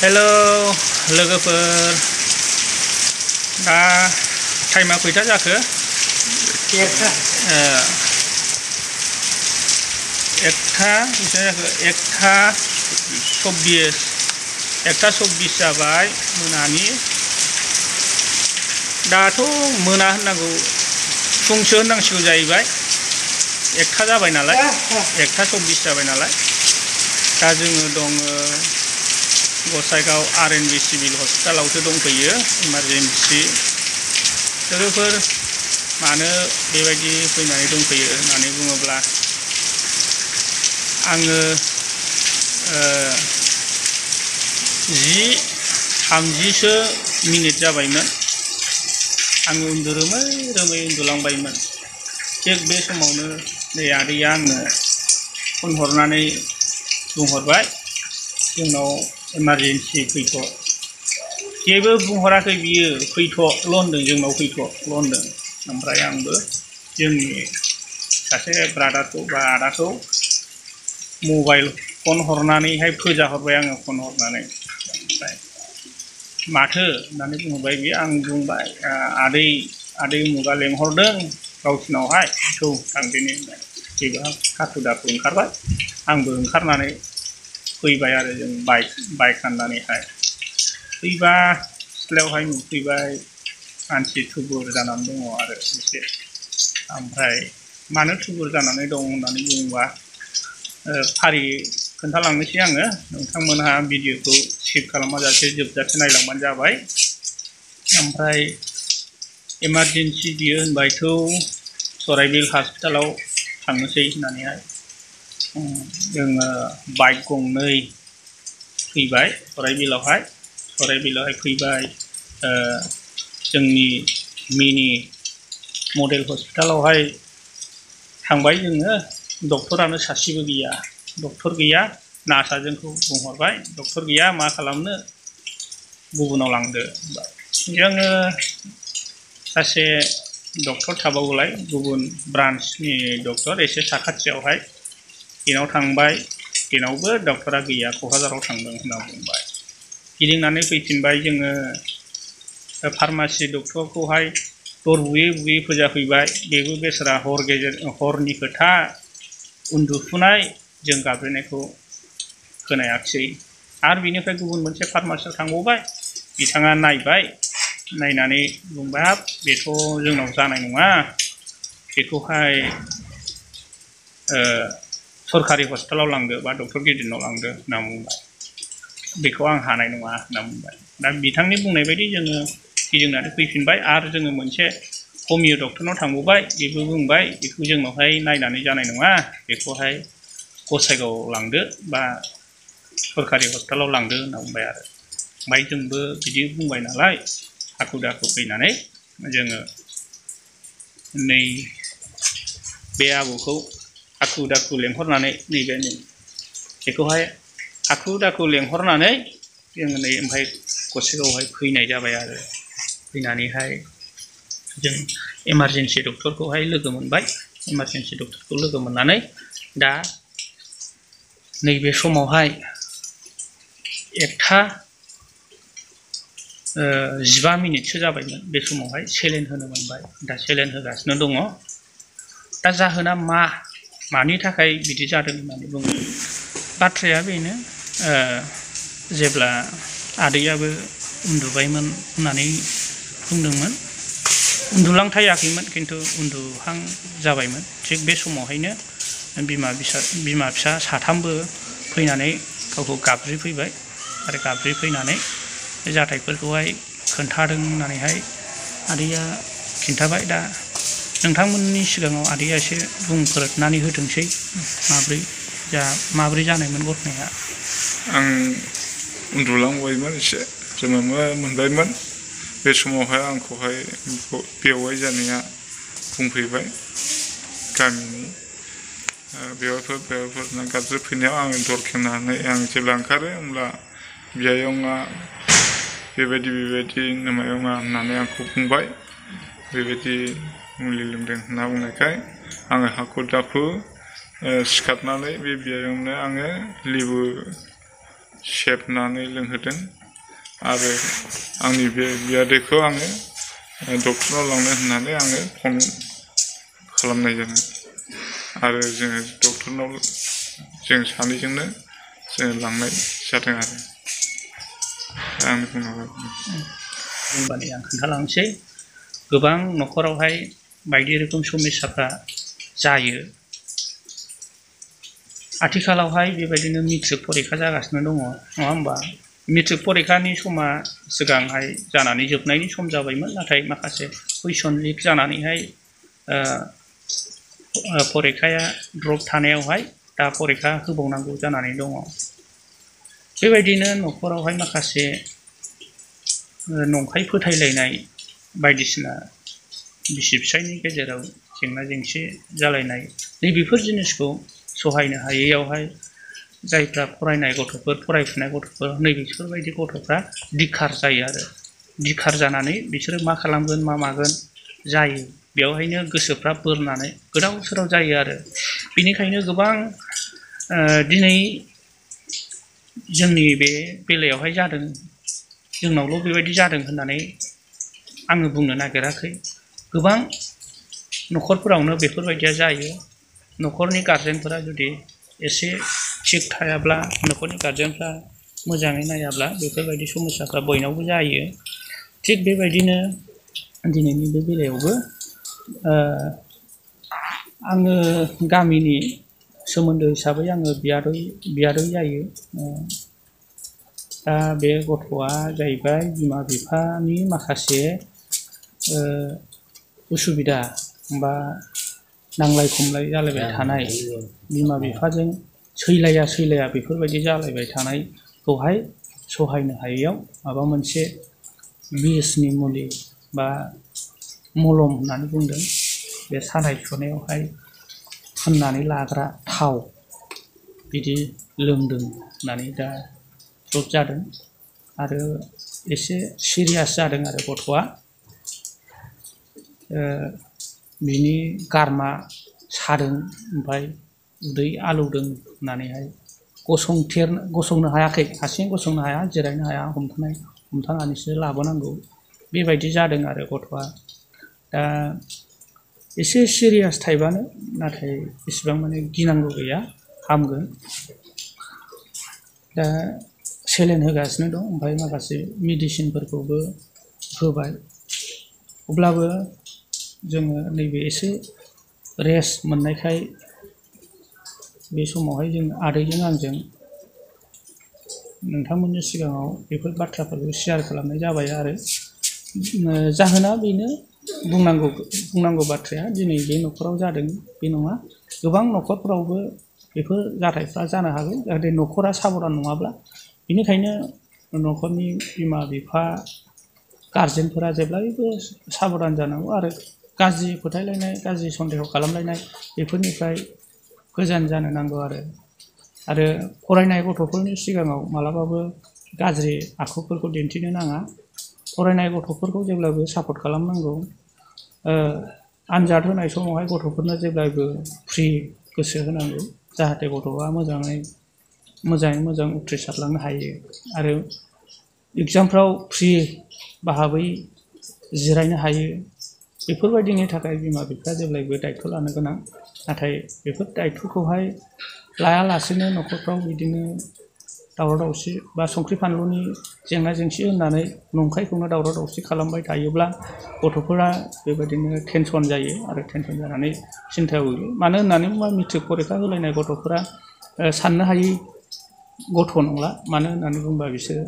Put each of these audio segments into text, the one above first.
hello लोगोफोर दा टाइमा खैथा जाखो एकथा एकथा 24 जाबाय मोनानि दाथ' मोना होननांगौ फुंसो होननांसिगौ जाहैबाय एकथा जाबाय नालाय एकथा 24 जाबाय नालाय दा जोङो दङ गसाइगाव आर.एन.बि सिभिल हस्पिटालावसो दंफैयो इमारजेन्सि लोगोफोर मानो बेबायदि फैनानै दंफैयो होननानै बुङोब्ला आङो 10:30 मिनिट जाबायमोन आङो रोमै उन्दुलांबायमोन थिग बे समावनो नै आदैया आंनो फन हरनानै बुंहरबाय जोंनाव इमारजेन्सि फैथ' जेबो बुंहराखै बियो फैथ'ल' होनदों जोंनाव फैथ'ल' होनदों ओमफ्राय आंबो जोंनि सासे ब्रादारखौ बा आदाखौ मबाइल फन हरनानैहाय फोजाहरबाय आङो फन हरनानै ओमफ्राय माथो होननानै बुंहरबाय बियो आं बुंबाय आदै उमुगा लेंहरदों गावसिनावहाय थौ थांदिनि जेबो हाखु दाखु ओंखारबाय आंबो ओंखारनानै फैबाय आरो जों बाइक हाननानैहाय फैबा सिथ्लायावहाय नुफैबाय मानसि थुबुर जानानै दङ आरो एसे ओमफ्राय मानो थुबुर जानानै दं होननानै बुङोबा फारि खोन्थालांनोसै आङो नोंथांमोनहा भिडिअखौ स्किप खालामाजासे जोबजासे नायलांबानो जाबाय ओमफ्राय इमारजेन्सि बियो होनबाय थौ सराइबिल हस्पिटालाव थांनोसै होननानैहाय जोङो बाइक गंनै फैबाय सराइबिलावहाय फैबाय जोंनि मिनि मडेल हस्पिटालावहाय थांबाय जोङो डक्टरानो सासेबो गैया डक्टर गैया नार्सआ जोंखौ बुंहरबाय डक्टर गैया मा खालामनो गुबुनाव लांदो जोङो सासे डक्टर थाबावलाय गुबुन ब्रान्चनि डक्टर एसे साखाथियावहाय बेनाव थांबाय बेनावबो डक्टरा गैया क'क्राझाराव थांदों होनना बुंबाय गिदिंनानै फैफिनबाय जोङो फार्मासि डक्टरखौहाय दर बुयै फोजाफैबाय बेबो बेसरा हरनि खोथा उन्दुफुनाय जों गाबज्रिनायखौ खोनायाखिसै आरो बिनिफ्राय गुबुन मोनसे फार्मासियाव थांबावबाय बिथाङा नायबाय नायनानै बुंबाय हाब बेथ' जोंनाव जानाय नङा बेखौहाय सरकारि हस्पिटालाव लांदो बा डक्टर गिदिरनाव लांदो होनना बुंबाय बेखौ आं हानाय नङा होनना बुंबाय दा बिथांनि बुंनाय बायदि जोङो गिदिंनानै फैफिनबाय आरो जोङो मोनसे हमिय' डक्टरनाव थांबावबाय बेबो बुंबाय बेखौ जोंनावहाय नायनानै जानाय नङा बेखौहाय गसाइगावआव लांदो बा सरकारि हस्पिटालाव लांदो होनना बुंबाय आरो ओमफ्राय जोंबो बिदि बुंबाय नालाय हाखु दाखु फैनानै जोङो नै बे आबौखौ हाखु दाखु लेंहरनानै नैबे बेखौहाय हाखु दाखु लेंहरनानै जोङो नै ओमफ्राय गसाइगावआवहाय फैनाय जाबाय आरो फैनानैहाय जों इमारजेन्सि डक्टरखौहाय लोगो मोनबाय इमारजेन्सि डक्टरखौ लोगो मोननानै दा नैबे समावहाय 1:15 मिनिटसो जाबायमोन बे समावहाय सेलेन होनो मोनबाय दा सेलेन होगासिनो दङ दा जाहोना मानि थाखाय बिदि जादों होननानै बुङो बाथ्राया बेनो जेब्ला आदैयाबो उन्दुबायमोन होननानै बुंदोंमोन उन्दुलांथायाखैमोन खिन्थु उन्दुहां जाबायमोन थिग बे समावहायनो बिमा फिसा साथामबो फैनानै गावखौ गाबज्रिफैबाय आरो गाबज्रिफैनानै बे जाथायफोरखौहाय खोन्थादों होननानैहाय आदैया खिन्थाबाय दा नोंथांमोननि सिगाङाव आदैया एसे बुंफोरनानै होथोंसै माब्रै जानायमोन घटनाया आं उन्दुलांबायमोन एसे जोनोमबो मोनबायमोन बे समावहाय आंखौहाय बेवाइ जानाया बुंफैबाय गामिनि बेवाइफोरना गाबज्रिफैनायाव आङो दर खेंनानै आं जेब्ला ओंखारो होमब्ला बियायंआ बेबायदि मायंआ होननानै आंखौ बुंबाय बेबायदि मुलि लोंदों होनना बुंनायखाय आङो हाखु दाखु सिखारनानै बे बियायंनो आङो लेबु सेबनानै लोंहोदों आरो आंनि बे बियादैखौ आङो डक्टरनाव लांनो होननानै आङो फन खालामनाय जादों आरो जोङो डक्टरनाव जों सानैजोंनो जोङो लांनाय जादों आरो आंनि बुंनांगौआ होनबानो आं खोन्थालांसै गोबां न'खरावहाय बायदि रोखोम समस्याफ्रा जायो आथिखालावहाय बेबायदिनो मेट्रिक परिखा जागासिनो दङ नङा होमबा मेट्रिक परिखानि समा सिगांहाय जानानै जोबनायनि सम जाबायमोन नाथाय माखासे कुइसन लिक जानानैहाय परिखाया ड्रप थानायावहाय दा परिखा होबावनांगौ जानानै दङ बेबायदिनो न'खरावहाय माखासे नंखाय फोथायलायनाय बायदिसिना बिसि फिसायनि गेजेराव जेंना जेंसि जालायनाय नैबेफोर जिनिसखौ सहायनो हायैयावहाय जायफ्रा फरायनाय गथ'फोर फरायफुनाय गथ'फोर नैबेफोरबायदि गथ'फ्रा दिखार जायो आरो दिखार जानानै बिसोरो मा खालामगोन मा मागोन जायो बेवहायनो गोसोफ्रा बोरनानै गोदाव सोराव जायो आरो बेनिखायनो गोबां दिनै जोंनि बे बेलायावहाय जादों जोंनावल' बेबायदि जादों होननानै आङो बुंनो नागिराखै गोबां न'खरफोरावनो बेफोरबायदिया जायो न'खरनि गारजेनफोरा जुदि एसे थिग थायाब्ला न'खरनि गारजेनफ्रा मोजाङै नायाब्ला बेफोरबायदि समस्याफ्रा बयनावबो जायो थिग बेबायदिनो दिनैनि बे बेलायावबो आङो गामिनि सोमोन्दो हिसाबै आङो बियादै जायो दा बे गथ'आ जाहैबाय बिमा बिफानि माखासे उसुबिदा बा नांलाय खमलाय जालायबाय थानाय बिमा बिफाजों सैलाया बेफोरबायदि जालायबाय थानायखौहाय सहायनो हायैयाव माबा मोनसे बिसनि मुलि बा मलम होननानै बुंदों बे सानाय सुनायावहाय फुननानै लाग्रा थाव बिदि लोंदों होननानै दा द्रप जादों आरो एसे सिरियास जादों आरो गथ'आ बिनि गारमा सादों ओमफ्राय उदै आलौदों होननानैहाय गसंनो हायाखै हारसिं गसंनो हाया जिरायनो हाया हमथानानैसो लाबोनांगौ बेबायदि जादों आरो गथ'आ दा एसे सिरियास टाइपआनो नाथाय इसिबां माने गिनांगौ गैया हामगोन दा सेलेन होगासिनो दं ओमफ्राय माखासे मेडिसिनफोरखौबो होबाय अब्लाबो जोङो नैबे एसे रेस्ट मोननायखाय बे समावहाय जों आदैजों आंजों नोंथांमोननि सिगाङाव बेफोर बाथ्राफोरखौ शेयार खालामनाय जाबाय आरो जाहोना बेनो बुंनांगौ बाथ्राया दिनै बे न'खराव जादों बे नङा गोबां न'खरफोरावबो बेफोर जाथायफ्रा जानो हागौ जाहाथे न'खरा साबधान नङाब्ला बेनिखायनो न'खरनि बिमा बिफा गारजेनफोरा जेब्लायबो साबधान जानांगौ आरो गाज्रि फोथायलायनाय गाज्रि सन्देह खालामलायनाय बेफोरनिफ्राय गोजान जानो नांगौ आरो फरायनाय गथ'फोरनि सिगाङाव मालाबाबो गाज्रि आखुफोरखौ दिन्थिनो नाङा फरायनाय गथ'फोरखौ जेब्लाबो सापर्ट खालामनांगौ आनजाद होनाय समावहाय गथ'फोरनो जेब्लायबो फ्रि गोसो होनांगौ जाहाथे गथ'आ मोजाङै मोजां उथ्रिसारलांनो हायो आरो एग्जामफ्राव फ्रि भाबै जिरायनो हायो बेफोरबायदिनि थाखाय बिमा बिफाया जेब्लायबो दायथ' लानो गोनां नाथाय बेफोर दायथ'खौहाय लायालासेनो न'खरफ्राव बिदिनो दावराव दावसि बा संख्रि फानलुनि जेंना जेंसि होननानै नंखायखौनो दावराव दावसि खालामबाय थायोब्ला गथ'फोरा बेबायदिनो टेनसन जायो आरो टेनसन जानानै सिन्थायाव गोग्लैयो मानो होननानै बुङोबा मेट्रिक परिखा होलायनाय गथ'फोरा साननो हायै गथ' नंला मानो होननानै बुङोबा बिसोरो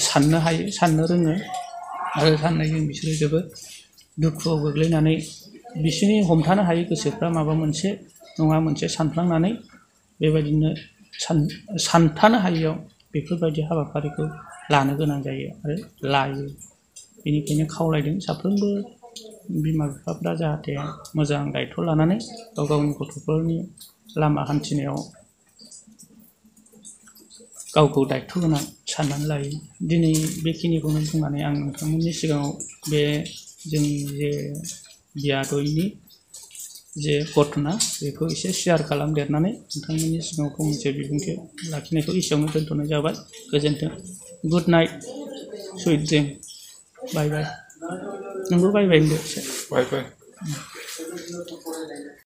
साननो हायो साननो रोङो आरो साननायजों बिसोरो जोबोद दुखुआव गोग्लैनानै बिसोरनि हमथानो हायै गोसोफ्रा माबा मोनसे नङा मोनसे सानफ्लांनानै बेबायदिनो सानथानो हायैयाव बेफोरबायदि हाबाफारिखौ लानो गोनां जायो आरो लायो बेनिखायनो खावलायदों साफ्रोमबो बिमा बिफाफ्रा जाहाथे मोजां दायथ' लानानै गावनि गथ'फोरनि लामा हान्थिनायाव गावखौ दायथ' गोनां साननानै लायो दिनै बेखिनिखौनो बुंनानै आं नोंथांमोननि सिगाङाव बे जोंनि जे बियादैनि जे घटना बेखौ एसे शेयार खालामदेरनानै नोंथांमोननि सिगाङाव फंनैसो बिबुंथि लाखिनायखौ एसेयावनो दोनथ'नाय जाबाय गोजोन्थों गुड नाइट सुइट ड्रिम बाय बाय नोंबो बाय बाय होनदो एसे बाय बाय